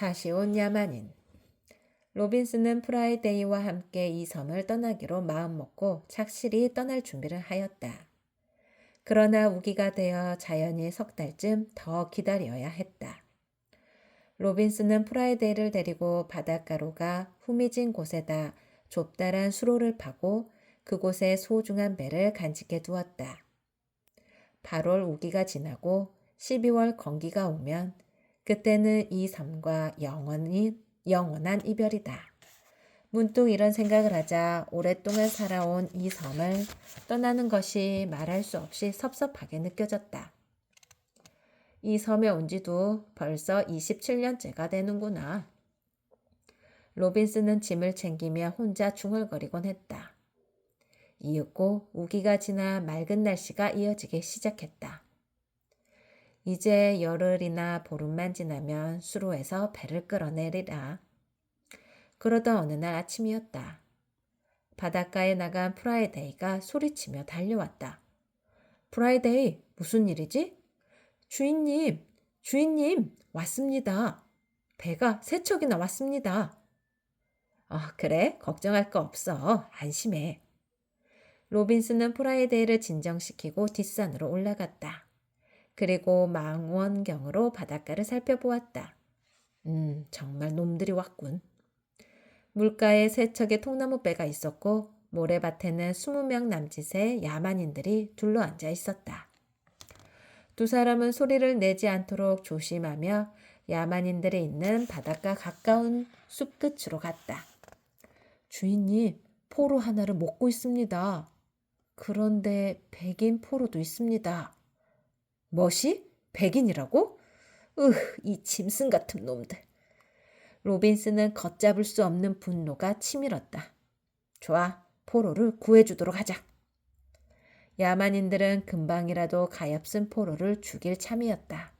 다시 온 야만인. 로빈스는 프라이데이와 함께 이 섬을 떠나기로 마음먹고 착실히 떠날 준비를 하였다. 그러나 우기가 되어 자연히 석 달쯤 더 기다려야 했다. 로빈스는 프라이데이를 데리고 바닷가로가 후미진 곳에다 좁다란 수로를 파고 그곳에 소중한 배를 간직해 두었다. 8월 우기가 지나고 12월 건기가 오면 그때는 이 섬과 영원한 이별이다. 문득 이런 생각을 하자 오랫동안 살아온 이 섬을 떠나는 것이 말할 수 없이 섭섭하게 느껴졌다. 이 섬에 온 지도 벌써 27년째가 되는구나. 로빈스는 짐을 챙기며 혼자 중얼거리곤 했다. 이윽고 우기가 지나 맑은 날씨가 이어지기 시작했다. 이제 열흘이나 보름만 지나면 수로에서 배를 끌어내리라. 그러던 어느 날 아침이었다. 바닷가에 나간 프라이데이가 소리치며 달려왔다. 프라이데이, 무슨 일이지? 주인님, 왔습니다. 배가 3척이나 왔습니다. 그래? 걱정할 거 없어. 안심해. 로빈스는 프라이데이를 진정시키고 뒷산으로 올라갔다. 그리고 망원경으로 바닷가를 살펴보았다. 정말 놈들이 왔군. 물가에 3척의 통나무배가 있었고 모래밭에는 20명 남짓의 야만인들이 둘러앉아 있었다. 두 사람은 소리를 내지 않도록 조심하며 야만인들이 있는 바닷가 가까운 숲 끝으로 갔다. 주인님, 포로 하나를 먹고 있습니다. 그런데 백인 포로도 있습니다. 뭐시? 백인이라고? 이 짐승 같은 놈들. 로빈스는 걷잡을 수 없는 분노가 치밀었다. 좋아, 포로를 구해주도록 하자. 야만인들은 금방이라도 가엾은 포로를 죽일 참이었다.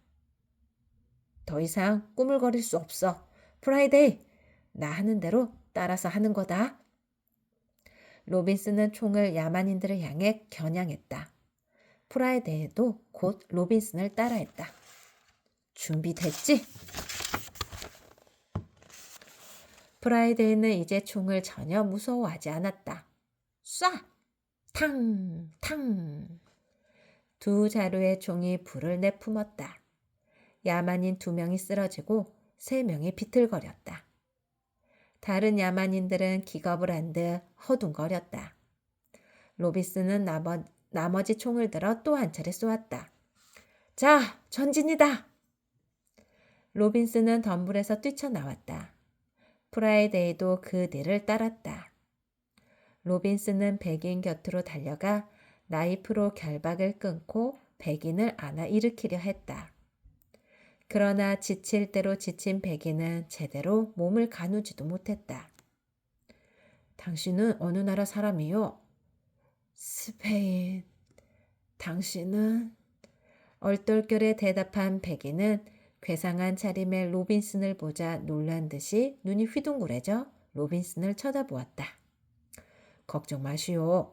더 이상 꾸물거릴 수 없어. 프라이데이, 나 하는 대로 따라서 하는 거다. 로빈스는 총을 야만인들을 향해 겨냥했다. 프라이데이도 곧 로빈슨을 따라했다. 준비됐지? 프라이데이는 이제 총을 전혀 무서워하지 않았다. 쏴! 탕! 탕! 두 자루의 총이 불을 내뿜었다. 야만인 2명이 쓰러지고 3명이 비틀거렸다. 다른 야만인들은 기겁을 한 듯 허둥거렸다. 로빈스는 나머지 총을 들어 또 한 차례 쏘았다. 자, 전진이다! 로빈스는 덤불에서 뛰쳐나왔다. 프라이데이도 그 뒤를 따랐다. 로빈스는 백인 곁으로 달려가 나이프로 결박을 끊고 백인을 안아 일으키려 했다. 그러나 지칠 대로 지친 백인은 제대로 몸을 가누지도 못했다. 당신은 어느 나라 사람이요? 스페인. 당신은? 얼떨결에 대답한 백인은 괴상한 차림의 로빈슨을 보자 놀란 듯이 눈이 휘둥그레져 로빈슨을 쳐다보았다. 걱정 마시오.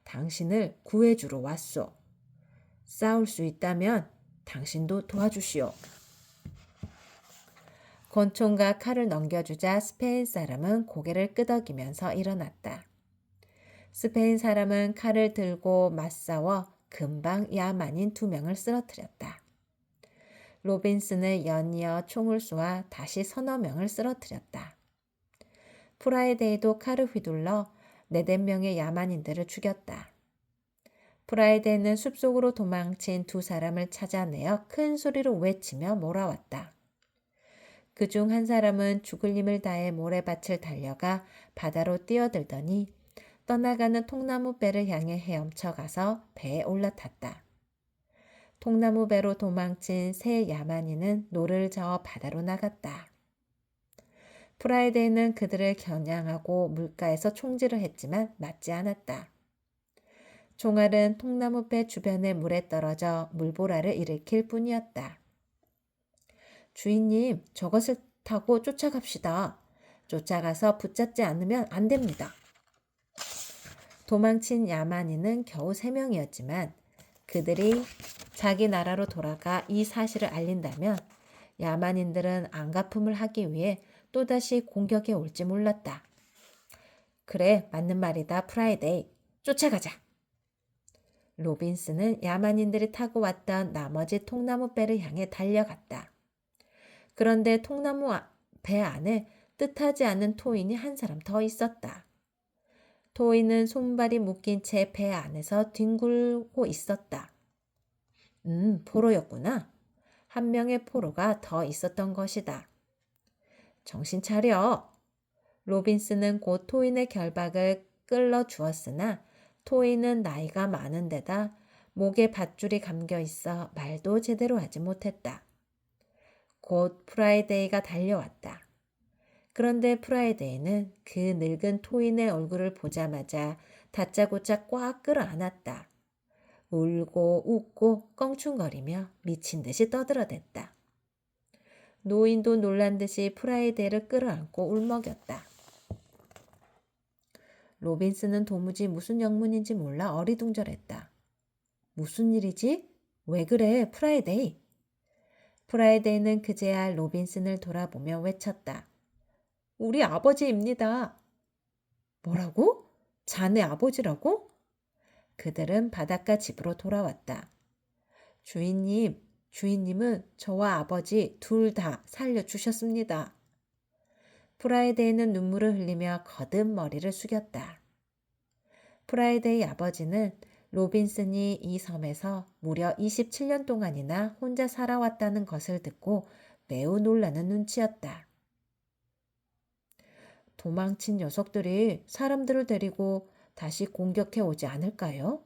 당신을 구해주러 왔소. 싸울 수 있다면 당신도 도와주시오. 권총과 칼을 넘겨주자 스페인 사람은 고개를 끄덕이면서 일어났다. 스페인 사람은 칼을 들고 맞싸워 금방 야만인 2명을 쓰러뜨렸다. 로빈슨은 연이어 총을 쏘아 다시 서너 명을 쓰러뜨렸다. 프라이데이도 칼을 휘둘러 4-5명의 야만인들을 죽였다. 프라이데이는 숲속으로 도망친 2 사람을 찾아내어 큰 소리로 외치며 몰아왔다. 그중 한 사람은 죽을 힘을 다해 모래밭을 달려가 바다로 뛰어들더니 떠나가는 통나무배를 향해 헤엄쳐 가서 배에 올라탔다. 통나무배로 도망친 3 야만인은 노를 저어 바다로 나갔다. 프라이데이는 그들을 겨냥하고 물가에서 총질을 했지만 맞지 않았다. 총알은 통나무배 주변의 물에 떨어져 물보라를 일으킬 뿐이었다. 주인님, 저것을 타고 쫓아갑시다. 쫓아가서 붙잡지 않으면 안 됩니다. 도망친 야만인은 겨우 3명이었지만 그들이 자기 나라로 돌아가 이 사실을 알린다면 야만인들은 안갚음을 하기 위해 또다시 공격해 올지 몰랐다. 그래, 맞는 말이다, 프라이데이. 쫓아가자. 로빈스는 야만인들이 타고 왔던 나머지 통나무 배를 향해 달려갔다. 그런데 통나무 배 안에 뜻하지 않은 토인이 한 사람 더 있었다. 토인은 손발이 묶인 채 배 안에서 뒹굴고 있었다. 포로였구나. 한 명의 포로가 더 있었던 것이다. 정신 차려. 로빈스는 곧 토인의 결박을 끌어 주었으나 토인은 나이가 많은 데다 목에 밧줄이 감겨 있어 말도 제대로 하지 못했다. 곧 프라이데이가 달려왔다. 그런데 프라이데이는 그 늙은 토인의 얼굴을 보자마자 다짜고짜 꽉 끌어안았다. 울고 웃고 껑충거리며 미친 듯이 떠들어댔다. 노인도 놀란 듯이 프라이데이를 끌어안고 울먹였다. 로빈스는 도무지 무슨 영문인지 몰라 어리둥절했다. 무슨 일이지? 왜 그래, 프라이데이? 프라이데이는 그제야 로빈슨을 돌아보며 외쳤다. 우리 아버지입니다. 뭐라고? 자네 아버지라고? 그들은 바닷가 집으로 돌아왔다. 주인님은 저와 아버지 둘 다 살려주셨습니다. 프라이데이는 눈물을 흘리며 거듭 머리를 숙였다. 프라이데이 아버지는 로빈슨이 이 섬에서 무려 27년 동안이나 혼자 살아왔다는 것을 듣고 매우 놀라는 눈치였다. 도망친 녀석들이 사람들을 데리고 다시 공격해 오지 않을까요?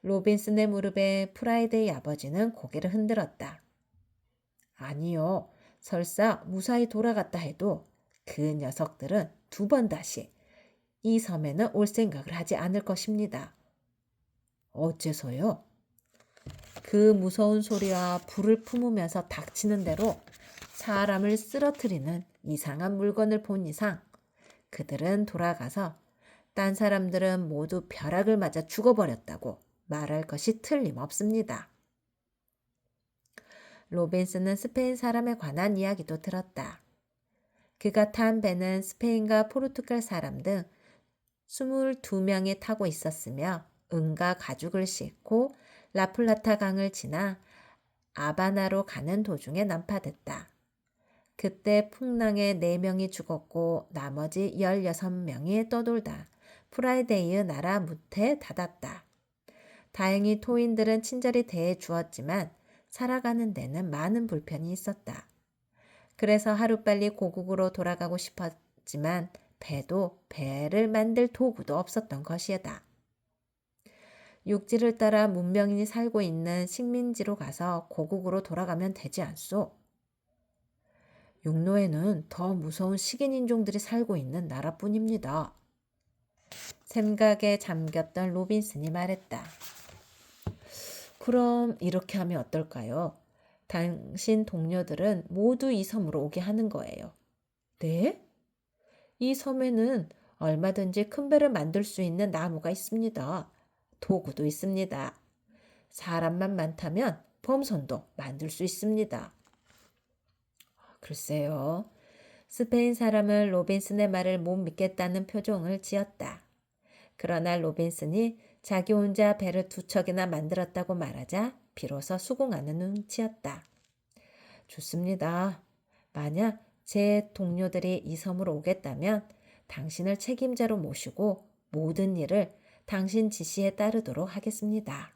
로빈슨의 무릎에 프라이데이 아버지는 고개를 흔들었다. 아니요. 설사 무사히 돌아갔다 해도 그 녀석들은 두 번 다시 이 섬에는 올 생각을 하지 않을 것입니다. 어째서요? 그 무서운 소리와 불을 품으면서 닥치는 대로 사람을 쓰러뜨리는 이상한 물건을 본 이상 그들은 돌아가서 딴 사람들은 모두 벼락을 맞아 죽어버렸다고 말할 것이 틀림없습니다. 로빈슨은 스페인 사람에 관한 이야기도 들었다. 그가 탄 배는 스페인과 포르투갈 사람 등 22명이 타고 있었으며 은과 가죽을 싣고 라플라타 강을 지나 아바나로 가는 도중에 난파됐다. 그때 풍랑에 4명이 죽었고 나머지 16명이 떠돌다 프라이데이의 나라 무트에 닿았다. 다행히 토인들은 친절히 대해 주었지만 살아가는 데는 많은 불편이 있었다. 그래서 하루빨리 고국으로 돌아가고 싶었지만 배도 배를 만들 도구도 없었던 것이다. 육지를 따라 문명인이 살고 있는 식민지로 가서 고국으로 돌아가면 되지 않소? 육로에는 더 무서운 식인인종들이 살고 있는 나라뿐입니다. 생각에 잠겼던 로빈슨이 말했다. 그럼 이렇게 하면 어떨까요? 당신 동료들은 모두 이 섬으로 오게 하는 거예요. 네? 이 섬에는 얼마든지 큰 배를 만들 수 있는 나무가 있습니다. 도구도 있습니다. 사람만 많다면 범선도 만들 수 있습니다. 글쎄요. 스페인 사람은 로빈슨의 말을 못 믿겠다는 표정을 지었다. 그러나 로빈슨이 자기 혼자 배를 2척이나 만들었다고 말하자 비로소 수긍하는 눈치였다. 좋습니다. 만약 제 동료들이 이 섬으로 오겠다면 당신을 책임자로 모시고 모든 일을 당신 지시에 따르도록 하겠습니다.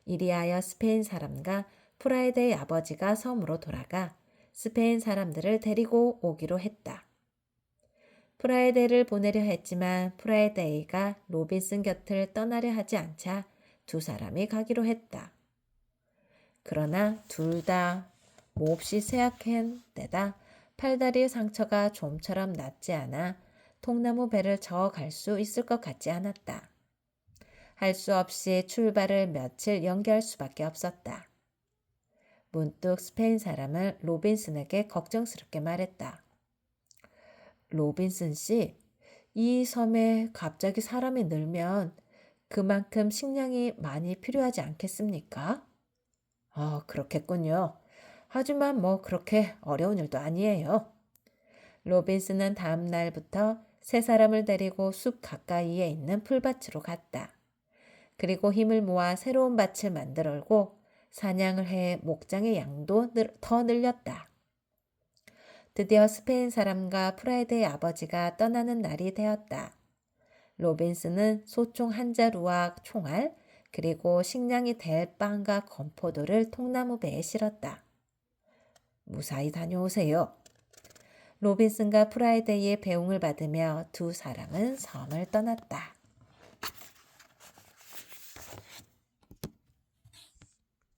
이리하여 스페인 사람과 프라이데이 아버지가 섬으로 돌아가 스페인 사람들을 데리고 오기로 했다. 프라이데이를 보내려 했지만 프라이데이가 로빈슨 곁을 떠나려 하지 않자 두 사람이 가기로 했다. 그러나 둘 다 몹시 쇠약한 데다 팔다리 상처가 좀처럼 낫지 않아 통나무 배를 저어 갈 수 있을 것 같지 않았다. 할 수 없이 출발을 며칠 연기할 수밖에 없었다. 문득 스페인 사람은 로빈슨에게 걱정스럽게 말했다. 로빈슨 씨, 이 섬에 갑자기 사람이 늘면 그만큼 식량이 많이 필요하지 않겠습니까? 그렇겠군요. 하지만 뭐 그렇게 어려운 일도 아니에요. 로빈슨은 다음 날부터 세 사람을 데리고 숲 가까이에 있는 풀밭으로 갔다. 그리고 힘을 모아 새로운 밭을 만들고 사냥을 해 목장의 양도 더 늘렸다. 드디어 스페인 사람과 프라이드의 아버지가 떠나는 날이 되었다. 로빈슨은 소총 한 자루와 총알, 그리고 식량이 될 빵과 건포도를 통나무 배에 실었다. 무사히 다녀오세요. 로빈슨과 프라이데이의 배웅을 받으며 두 사람은 섬을 떠났다.